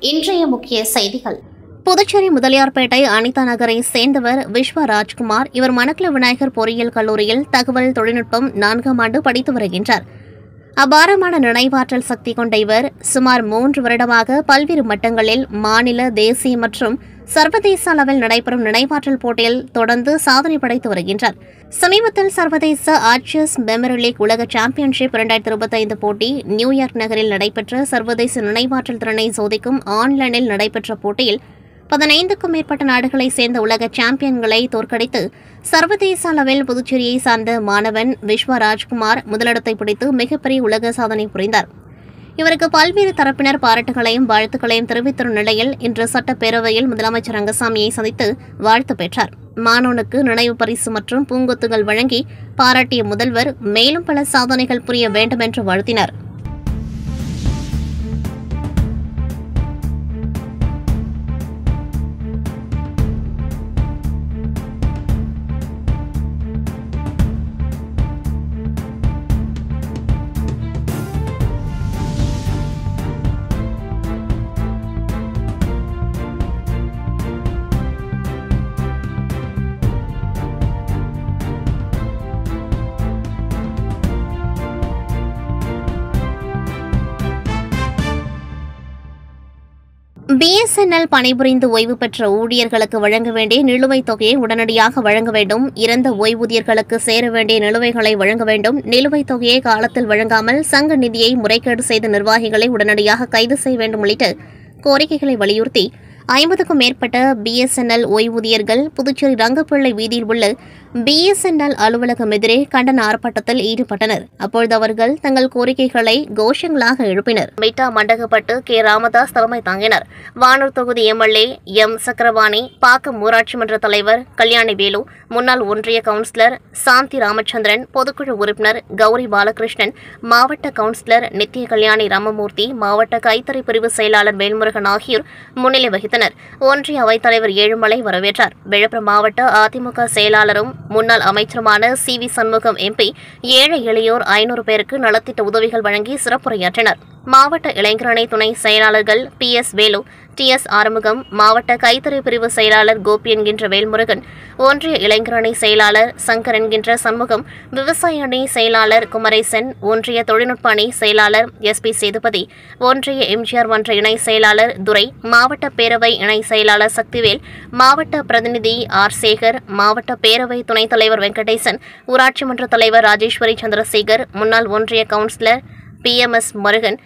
இன்றைய முக்கிய செய்திகள். புதுச்சேரி முதலியார்பேட்டை அனிதா நகரை சேர்ந்தவர் விஸ்வ ராஜ்குமார். இவர் மணக்குள விநாயகர் பொறியியல் கல்லூரியில் தகவல் தொழில்நுட்பம் 4ஆம் ஆண்டு படித்து வருகின்றார். அபாரமான நினைவாற்றல் சக்தி கொண்ட இவர் சுமார் 3 வருடமாக பல்வேறு மட்டங்களில் மாநில, தேசிய மற்றும் சர்வதேச அளவில் நடைபெறும் நினைவாற்றல் போட்டியில் தொடர்ந்து சாதனை படைத்து வருகின்றார். சமீபத்தில் சர்வதேச ஆர்ச்சர்ஸ் மெமரி லீக் உலக சாம்பியன்ஷிப் 2025 போட்டி நியூயார்க் நகரில் நடைபெற்ற சர்வதேச நினைவாற்றல் திறனை சோதிக்கும் ஆன்லைனில் நடைபெற்ற போட்டியில் 15க்கும் மேற்பட்ட நாடுகளைச் சேர்ந்த உலக சாம்பியன்களை தோற்கடித்து சர்வதேச அளவில் புதுச்சேரியை சார்ந்த மாணவன் விஸ்வ ராஜ்குமார் முதலிடத்தை பிடித்து மிகப்பெரிய உலக சாதனை புரிந்தார். இவருக்கு பல்வேறு தரப்பினர் பாராட்டுகளையும் வாழ்த்துக்களையும் தெரிவித்துள்ள நிலையில் இன்று சட்டப்பேரவையில் முதலமைச்சர் ரங்கசாமியை சந்தித்து வாழ்த்து பெற்றார். மாணவனுக்கு நினைவு பரிசு மற்றும் பூங்கொத்துகள் வழங்கி பாராட்டிய முதல்வர் மேலும் பல சாதனைகள் புரிய வேண்டும் என்று வாழ்த்தினார். BSNL பணிபுரிந்து ஓய்வு பெற்ற ஊழியர்களுக்கு வழங்க வேண்டிய நிலுவைத் தொகையை உடனடியாக வழங்க வேண்டும். இறந்த ஓய்வூதியர்களுக்கு சேர வேண்டிய நிலுவைகளை வழங்க வேண்டும். நிலுவைத் தொகையை காலத்தில் வழங்காமல் சங்க நிதியை முறைகேடு செய்த நிர்வாகிகளை உடனடியாக கைது செய்ய வேண்டும் உள்ளிட்ட கோரிக்கைகளை வலியுறுத்தி 50க்கும் மேற்பட்ட BSNL ஓய்வூதியர்கள் புதுச்சேரி ரங்கப்பிள்ளை வீதியில் உள்ள BSNL அலுவலகம் எதிரே கண்டன ஆர்ப்பாட்டத்தில் ஈடுபட்டனர். அப்பொழுது அவர்கள் தங்கள் கோரிக்கைகளை கோஷங்களாக எழுப்பினர். மிட்டா மண்டகப்பட்டு கே. ராமதாஸ் தலைமை தாங்கினர். வானூர் தொகுதி MLA M. சக்கரபாணி, பாக்கம் ஊராட்சி மன்ற தலைவர் கல்யாணி வேலு, முன்னாள் ஒன்றிய கவுன்சிலர் சாந்தி ராமச்சந்திரன், பொதுக்குழு உறுப்பினர் கௌரி பாலகிருஷ்ணன், மாவட்ட கவுன்சிலர் நித்ய கல்யாணி ராமமூர்த்தி, மாவட்ட கைத்தறி பிரிவு செயலாளர் வேல்முருகன் ஆகியோர் முன்னிலை வகித்தனர். ஒன்றிய அவைத்தலைவர் ஏழுமலை வரவேற்றார். விழுப்புரம் மாவட்ட அதிமுக செயலாளரும் முன்னாள் அமைச்சருமான CV சண்முகம் MP ஏழை எளியோர் 500 பேருக்கு நலத்திட்ட உதவிகள் வழங்கி சிறப்புரையாற்றினர். மாவட்ட இளைஞரணி துணை செயலாளர்கள் PS வேலு, TS ஆறுமுகம், மாவட்ட கைத்தறி பிரிவு செயலாளர் கோபி என்கின்ற வேல்முருகன், ஒன்றிய இளைஞரணி செயலாளர் சங்கர் என்கின்ற சண்முகம், விவசாய அணி செயலாளர் குமரேசன், ஒன்றிய தொழில்நுட்ப அணி செயலாளர் SP சேதுபதி, ஒன்றிய MGR மன்ற இணை செயலாளர் துரை, மாவட்ட பேரவை இணை செயலாளர் சக்திவேல், மாவட்ட பிரதிநிதி R. சேகர், மாவட்ட பேரவை துணைத் தலைவர் வெங்கடேசன், ஊராட்சி மன்ற தலைவர் ராஜேஸ்வரி சந்திரசேகர், முன்னாள் ஒன்றிய கவுன்சிலர் PMS முருகன்,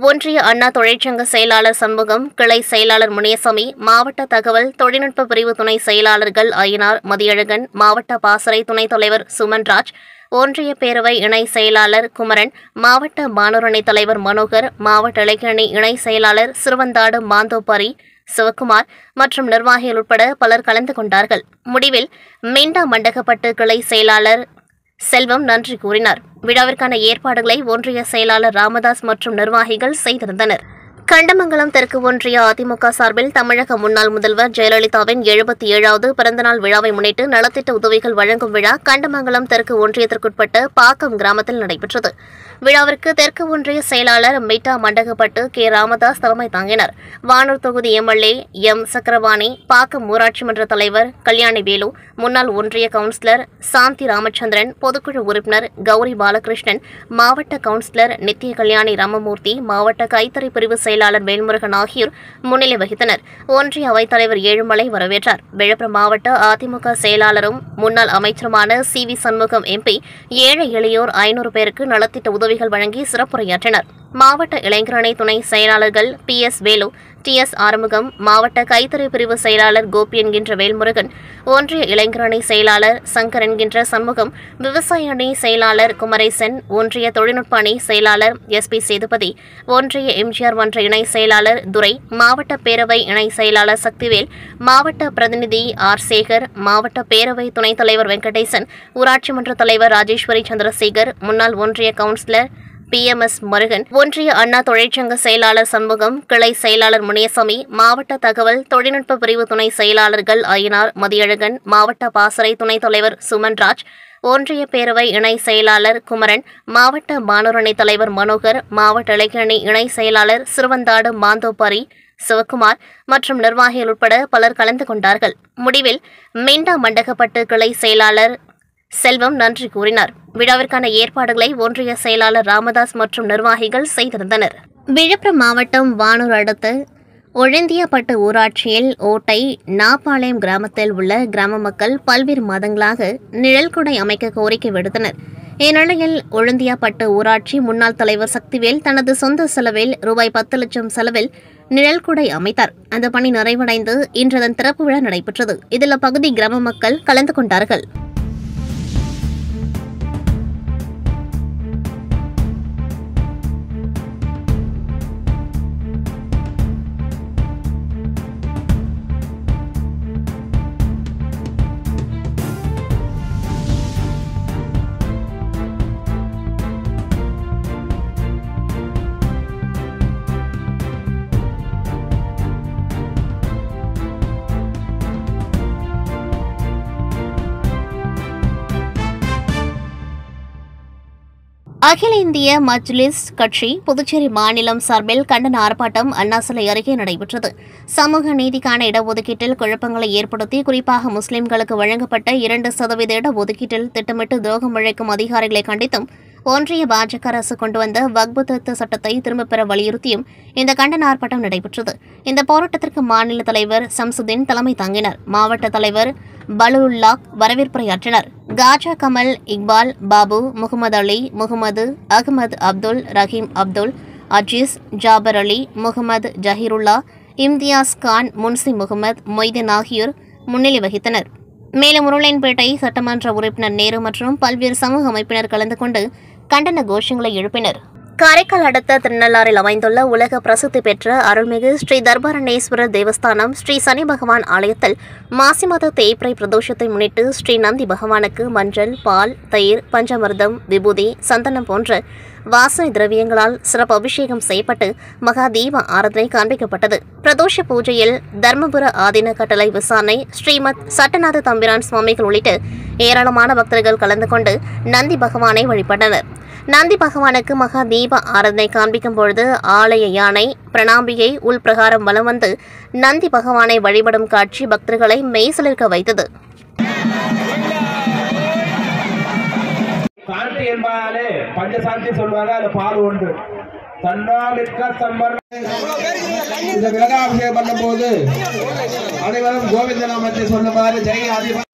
ஒன்றிய அண்ணா தொழிற்சங்க செயலாளர் சண்முகம், கிளை செயலாளர் முனியசாமி, மாவட்ட தகவல் தொழில்நுட்ப பிரிவு துணை செயலாளர்கள் ஐயனார், மதியழகன், மாவட்ட பாசறை துணைத் தலைவர் சுமன்ராஜ், ஒன்றிய பேரவை இணை செயலாளர் குமரன், மாவட்ட மாணவரணி தலைவர் மனோகர், மாவட்ட இளைஞரணி இணை செயலாளர் சிறுவந்தாடு மாந்தோபாரி சிவக்குமார் மற்றும் நிர்வாகிகள் உட்பட பலர் கலந்து கொண்டார்கள். முடிவில் மீண்டா மண்டகப்பட்டு கிளை செயலாளர் செல்வம் நன்றி கூறினார். விழாவிற்கான ஏற்பாடுகளை ஒன்றிய செயலாளர் ராமதாஸ் மற்றும் நிர்வாகிகள் செய்திருந்தனர். கண்டமங்கலம் தெற்கு ஒன்றிய அதிமுக சார்பில் தமிழக முன்னாள் முதல்வர் ஜெயலலிதாவின் 77வது பிறந்தநாள் விழாவை முன்னிட்டு நலத்திட்ட உதவிகள் வழங்கும் விழா கண்டமங்கலம் தெற்கு ஒன்றியத்திற்குட்பட்ட பாக்கம் கிராமத்தில் நடைபெற்றது. விழாவிற்கு தெற்கு ஒன்றிய செயலாளர் மிட்டா மண்டகப்பட்டு கே. ராமதாஸ் தலைமை தாங்கினர். வானூர் தொகுதி MLA M. சக்கரபாணி, பாக்கம் ஊராட்சி மன்ற தலைவர் கல்யாணி வேலு, முன்னாள் ஒன்றிய கவுன்சிலர் சாந்தி ராமச்சந்திரன், பொதுக்குழு உறுப்பினர் கௌரி பாலகிருஷ்ணன், மாவட்ட கவுன்சிலர் நித்ய கல்யாணி ராமமூர்த்தி, மாவட்ட கைத்தறி பிரிவு செயலாளர் வேல்முருகன் ஆகியோர் முன்னிலை வகித்தனர். ஒன்றிய அவைத்தலைவர் ஏழுமலை வரவேற்றார். விழுப்புரம் மாவட்ட அதிமுக செயலாளரும் முன்னாள் அமைச்சருமான CV சண்முகம் MP ஏழை எளியோர் 500 பேருக்கு நலத்திட்ட உதவிகள் வழங்கி சிறப்புரையாற்றினர். மாவட்ட இளைஞரணி துணை செயலாளர்கள் PS வேலு, TS ஆறுமுகம், மாவட்ட கைத்தறி பிரிவு செயலாளர் கோபி என்கின்ற வேல்முருகன், ஒன்றிய இளைஞரணி செயலாளர் சங்கர் என்கின்ற சண்முகம், விவசாய அணி செயலாளர் குமரேசன், ஒன்றிய தொழில்நுட்ப அணி செயலாளர் SP சேதுபதி, ஒன்றிய MGR மன்ற இணை செயலாளர் துரை, மாவட்ட பேரவை இணை செயலாளர் சக்திவேல், மாவட்ட பிரதிநிதி R. சேகர், மாவட்ட பேரவை துணைத் தலைவர் வெங்கடேசன், ஊராட்சி மன்ற தலைவர் ராஜேஸ்வரி சந்திரசேகர், முன்னாள் ஒன்றிய கவுன்சிலர் PMS முருகன், ஒன்றிய அண்ணா தொழிற்சங்க செயலாளர் சண்முகம், கிளை செயலாளர் முனியசாமி, மாவட்ட தகவல் தொழில்நுட்ப பிரிவு துணை செயலாளர்கள் ஐயனார், மதியழகன், மாவட்ட பாசறை துணைத் தலைவர் சுமன்ராஜ், ஒன்றிய பேரவை இணை செயலாளர் குமரன், மாவட்ட மாணவரணி தலைவர் மனோகர், மாவட்ட இளைஞரணி இணை செயலாளர் சிறுவந்தாடு மாந்தோபாரி சிவக்குமார் மற்றும் நிர்வாகிகள் உட்பட பலர் கலந்து கொண்டார்கள். முடிவில் மிண்டா மண்டகப்பட்டு கிளை செயலாளர் செல்வம் நன்றி கூறினார். விழாவிற்கான ஏற்பாடுகளை ஒன்றிய செயலாளர் ராமதாஸ் மற்றும் நிர்வாகிகள் செய்திருந்தனர். விழுப்புரம் மாவட்டம் வானூர் அடுத்த ஒழுந்தியாப்பட்டு ஊராட்சியில் ஓட்டை நாப்பாளையம் கிராமத்தில் உள்ள கிராம மக்கள் பல்வேறு மாதங்களாக நிழல்குடை அமைக்க கோரிக்கை விடுத்தனர். இந்நிலையில் ஒழுந்தியாப்பட்டு ஊராட்சி முன்னாள் தலைவர் சக்திவேல் தனது சொந்த செலவில் ரூபாய் 10 லட்சம் செலவில் நிழல்குடை அமைத்தார். அந்த பணி நிறைவடைந்து இன்று அதன் திறப்பு விழா நடைபெற்றது. இதில் அப்பகுதி கிராம மக்கள் கலந்து கொண்டார்கள். அகில இந்திய மஜ்லிஸ் கட்சி புதுச்சேரி மாநிலம் சார்பில் கண்டன ஆர்ப்பாட்டம் அண்ணா சிலை அருகே நடைபெற்றது. சமூக நீதிக்கான இடஒதுக்கீட்டில் குழப்பங்களை ஏற்படுத்தி குறிப்பாக முஸ்லிம்களுக்கு வழங்கப்பட்ட 2% இடஒதுக்கீட்டில் திட்டமிட்டு துரோகம் இழைக்கும் அதிகாரிகளை கண்டித்தும் ஒன்றிய பாஜக அரசு கொண்டு வந்த வக்பு திருத்த சட்டத்தை திரும்பப் பெற வலியுறுத்தியும் இந்த கண்டன ஆர்ப்பாட்டம் நடைபெற்றது. இந்த போராட்டத்திற்கு மாநில தலைவர் சம்சுதீன் தலைமை தாங்கினார். மாவட்ட தலைவர் பலுல்லாக் வரவேற்புரையாற்றினர். காஜா கமல், இக்பால், பாபு, முகமது அலி, முகமது அகமது, அப்துல் ரஹீம், அப்துல் அஜீஸ், ஜாபர் அலி, முகமது ஜஹீருல்லா, இம்தியாஸ் கான், முன்சி முகமது, மொய்தீன் ஆகியோர் முன்னிலை வகித்தனர். மேலும் உருளையன்பேட்டை சட்டமன்ற உறுப்பினர் நேரு மற்றும் பல்வேறு சமூக அமைப்பினர் கலந்து கொண்டு கண்டன கோஷங்களை எழுப்பினர். காரைக்கால் அடுத்த திருநள்ளாறில் அமைந்துள்ள உலக பிரசித்தி பெற்ற அருள்மிகு ஸ்ரீ தர்பாரண்யேஸ்வரர் தேவஸ்தானம் ஸ்ரீ சனி பகவான் ஆலயத்தில் மாசி மாத தேய்பிறை பிரதோஷத்தை முன்னிட்டு ஸ்ரீ நந்தி பகவானுக்கு மஞ்சள், பால், தயிர், பஞ்சாமிர்தம், விபூதி, சந்தனம் போன்ற வாசனை திரவியங்களால் சிறப்பு அபிஷேகம் செய்யப்பட்டு மகா தீப ஆராதனை காண்பிக்கப்பட்டது. பிரதோஷ பூஜையில் தர்மபுர ஆதீன கட்டளை விசாரணை ஸ்ரீமத் சட்டநாத தம்பிரான் சுவாமிகள் உள்ளிட்ட ஏராளமான பக்தர்கள் கலந்து கொண்டு நந்தி பகவானை வழிபட்டனர். நந்தி பகவானுக்கு மகா தீப ஆராதனை காண்பிக்கும் பொழுது ஆலய யானை பிரணாம்பிகை உள்பிரகாரம் வலம் வந்து நந்தி பகவானை வழிபடும் காட்சி பக்தர்களை மெய்சிலிர்க்க வைத்தது. சாந்தி என்பதாலே பஞ்சசாந்தி சொல்வாங்க. அது பால் உண்டு. இந்த விலகாபிஷேகம் பண்ணும் போது அனைவரும் கோவிந்த நாமத்தை சொல்லுமாறு ஜெய ஆதிப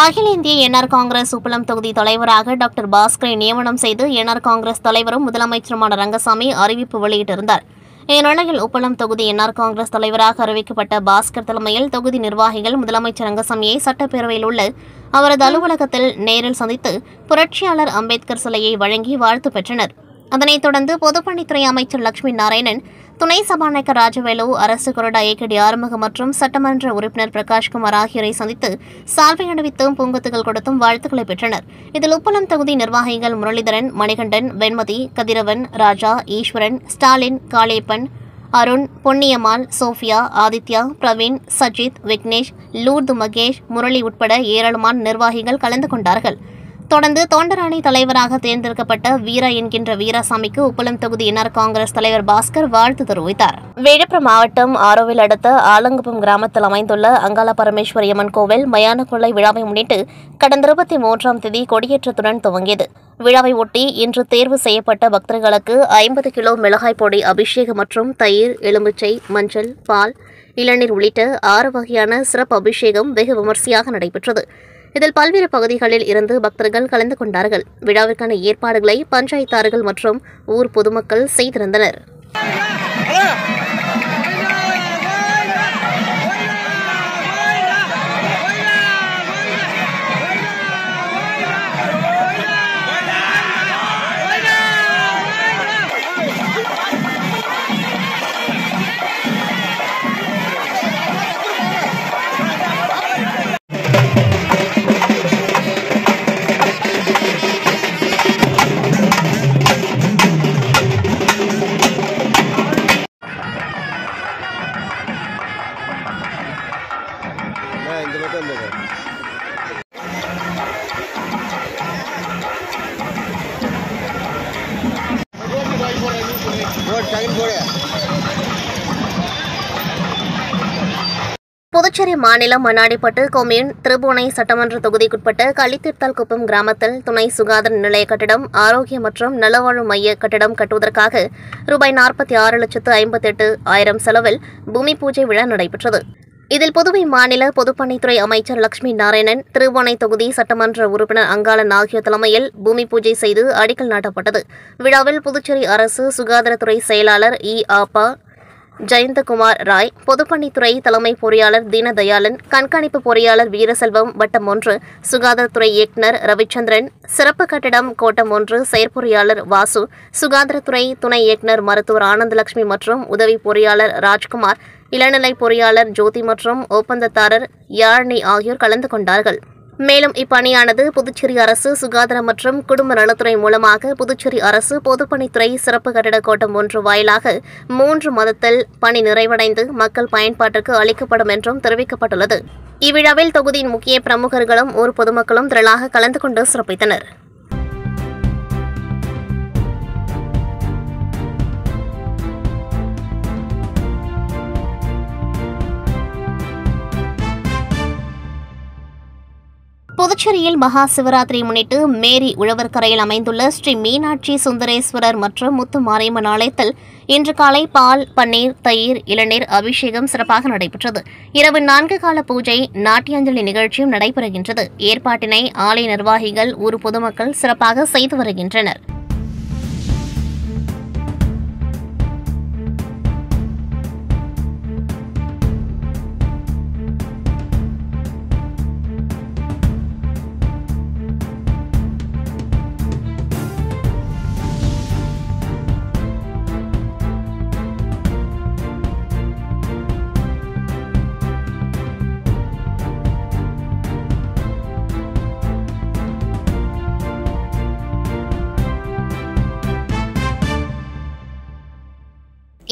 அகில இந்திய என்ஆர் காங்கிரஸ் உப்பளம் தொகுதி தலைவராக டாக்டர் பாஸ்கரை நியமனம் செய்து என்ஆர் காங்கிரஸ் தலைவரும் முதலமைச்சருமான ரங்கசாமி அறிவிப்பு வெளியிட்டிருந்தார். இந்நிலையில் உப்பளம் தொகுதி என்ஆர் காங்கிரஸ் தலைவராக அறிவிக்கப்பட்ட பாஸ்கர் தலைமையில் தொகுதி நிர்வாகிகள் முதலமைச்சர் ரங்கசாமியை சட்டப்பேரவையில் உள்ள அவரது அலுவலகத்தில் நேரில் சந்தித்து புரட்சியாளர் அம்பேத்கர் சிலையை வழங்கி வாழ்த்து பெற்றனர். அதனைத் தொடர்ந்து பொதுப்பணித்துறை அமைச்சர் லட்சுமி நாராயணன், துணை சபாநாயகர் ராஜவேலு, அரசு கொறடா ஏகடி ஆறுமுகம் மற்றும் சட்டமன்ற உறுப்பினர் பிரகாஷ்குமார் ஆகியோரை சந்தித்து சால்வை அணிவித்தும் பூங்கொத்துகள் கொடுத்தும் வாழ்த்துக்களை பெற்றனர். இதில் உப்பளம் தொகுதி நிர்வாகிகள் முரளிதரன், மணிகண்டன், வெண்மதி, கதிரவன், ராஜா, ஈஸ்வரன், ஸ்டாலின், காளேப்பன், அருண், பொன்னியம்மாள், சோஃபியா, ஆதித்யா, பிரவீன், சஜித், விக்னேஷ், லூர்து மகேஷ், முரளி உட்பட ஏராளமான நிர்வாகிகள் கலந்து கொண்டார்கள். தொடர்ந்து தொண்டரணி தலைவராக தேர்ந்தெடுக்கப்பட்ட வீரா என்கின்ற வீராசாமிக்கு உப்பளம் தொகுதி என்ஆர் காங்கிரஸ் தலைவர் பாஸ்கர் வாழ்த்து தெரிவித்தார். விழுப்புரம் மாவட்டம் ஆரோவில் அடுத்த ஆலங்குப்பம் கிராமத்தில் அமைந்துள்ள அங்காள பரமேஸ்வரி அம்மன் கோவில் மயான கொள்ளை விழாவை முன்னிட்டு கடந்த 23ஆம் தேதி கொடியேற்றத்துடன் துவங்கியது. விழாவை ஒட்டி இன்று தேர்வு செய்யப்பட்ட பக்தர்களுக்கு 50 கிலோ மிளகாய் பொடி அபிஷேகம் மற்றும் தயிர், எலுமிச்சை, மஞ்சள், பால், இளநீர் உள்ளிட்ட 6 வகையான சிறப்பு அபிஷேகம் வெகு விமரிசையாக நடைபெற்றது. இதில் பல்வேறு பகுதிகளில் இருந்து பக்தர்கள் கலந்து கொண்டார்கள். விழாவிற்கான ஏற்பாடுகளை பஞ்சாயத்தார்கள் மற்றும் ஊர் பொதுமக்கள் செய்திருந்தனர். புதுச்சேரி மாநிலம் மண்ணாடிப்பட்டு கொம்யூன் திருபுவனை சட்டமன்ற தொகுதிக்குட்பட்ட களித்தீர்த்தால் கிராமத்தில் துணை சுகாதார நிலைய கட்டிடம், ஆரோக்கிய மற்றும் நலவாழ்வு மைய கட்டிடம் கட்டுவதற்காக ரூபாய் 46,58,000 செலவில் பூமி பூஜை விழா நடைபெற்றது. இதில் புதுவை மாநில பொதுப்பணித்துறை அமைச்சர் லட்சுமி நாராயணன், திருபுவனை தொகுதி சட்டமன்ற உறுப்பினர் அங்காளன் ஆகியோர் தலைமையில் பூமி பூஜை செய்து அடிக்கல் நாட்டப்பட்டது. விழாவில் புதுச்சேரி அரசு சுகாதாரத்துறை செயலாளர் ஆபா ஜெயந்தகுமார் ராய், பொதுப்பணித்துறை தலைமை பொறியாளர் தீனதயாளன், கண்காணிப்பு பொறியாளர் வீரசெல்வம் வட்டம் 1, சுகாதாரத்துறை இயக்குநர் ரவிச்சந்திரன், சிறப்பு கட்டிடம் கோட்டம் 1 செயற்பொறியாளர் வாசு, சுகாதாரத்துறை துணை இயக்குநர் மருத்துவர் ஆனந்தலட்சுமி மற்றும் உதவி பொறியாளர் ராஜ்குமார், இளநிலை பொறியாளர் ஜோதி மற்றும் ஒப்பந்ததாரர் யாழினி ஆகியோர் கலந்து கொண்டார்கள். மேலும் இப்பணியானது புதுச்சேரி அரசு சுகாதார மற்றும் குடும்ப நலத்துறை மூலமாக புதுச்சேரி அரசு பொதுப்பணித்துறை சிறப்பு கட்டிட கோட்டம் 1 வாயிலாக 3 மாதத்தில் பணி நிறைவடைந்து மக்கள் பயன்பாட்டிற்கு அளிக்கப்படும் என்றும் தெரிவிக்கப்பட்டுள்ளது. இவ்விழாவில் தொகுதியின் முக்கிய பிரமுகர்களும் ஊர் பொதுமக்களும் திரளாக கலந்து கொண்டு சிறப்பித்தனர். புதுச்சேரியில் மகா சிவராத்திரி முன்னிட்டு மேரி உழவர்கரையில் அமைந்துள்ள ஸ்ரீ மீனாட்சி சுந்தரேஸ்வரர் மற்றும் முத்து மாரியம்மன் ஆலயத்தில் இன்று காலை பால், பன்னீர், தயிர், இளநீர் அபிஷேகம் சிறப்பாக நடைபெற்றது. இரவு 4 கால பூஜை, நாட்டியாஞ்சலி நிகழ்ச்சியும் நடைபெறுகின்றது. ஏற்பாட்டினை ஆலய நிர்வாகிகள், ஊர் பொதுமக்கள் சிறப்பாக செய்து வருகின்றனர்.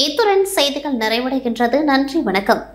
இத்துடன் செய்திகள் நிறைவடைகின்றது. நன்றி, வணக்கம்.